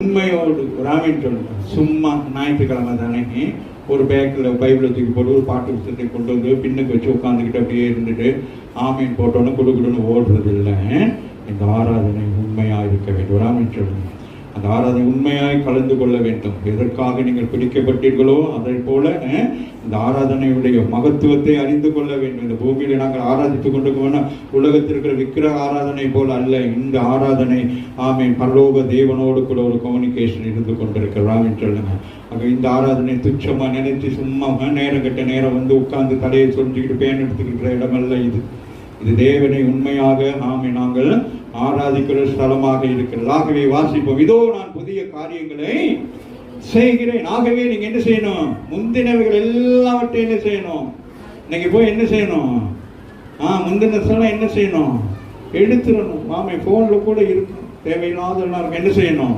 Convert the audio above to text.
உண்மையோடு ராமின்னு சொல்லுங்க. சும்மா ஞாயிற்றுக்கிழமை தானே ஒரு பேக்கில் பைபிளை தூக்கி போட்டு ஒரு பாட்டு புத்தகத்தை கொண்டு வந்து பின்னுக்கு வச்சு உட்காந்துக்கிட்டு அப்படியே இருந்துட்டு ஆமீன் போட்டோன்னு குடுக்குடுன்னு ஓடுறது இல்லை. இந்த ஆராதனை உண்மையாக இருக்க வேண்டும். ராமின்னு சொல்லுங்க. அந்த ஆராதனை உண்மையாய் கலந்து கொள்ள வேண்டும். எதற்காக நீங்கள் பிடிக்கப்பட்டீர்களோ அதை போல இந்த ஆராதனையுடைய மகத்துவத்தை அறிந்து கொள்ள வேண்டும். இந்த பூமியில நாங்கள் ஆராதித்துக் கொண்டு போன உலகத்தில் இருக்கிற விக்கிரக ஆராதனை போல அல்ல. இந்த ஆராதனை ஆமீன் பரலோக தேவனோடு கூட ஒரு கம்யூனிகேஷன் இருந்து கொண்டிருக்கிறோம் என்று சொல்லுங்க. ஆக இந்த ஆராதனை துச்சமா நினைச்சு சும்மா நேரம் கட்ட நேரம் வந்து உட்கார்ந்து தலையை சொல்லிக்கிட்டு பேன் எடுத்துக்கிற இடமல்ல இது. இது தேவனை உண்மையாக நாங்கள் ஆராதிக்கிற ஸ்தலமாக இருக்கிறது. ஆகவே வாசிப்போம். இதோ நான் புதிய காரியங்களை செய்கிறேன். ஆகவே நீங்க என்ன செய்யணும்? முந்தினவைகள் எல்லாவற்றையும் என்ன செய்யணும்? இன்னைக்கு போய் என்ன செய்யணும்? முந்தின என்ன செய்யணும்? எடுத்துடணும். போன்ல கூட இருக்கும். தேவையில்லாத என்ன செய்யணும்?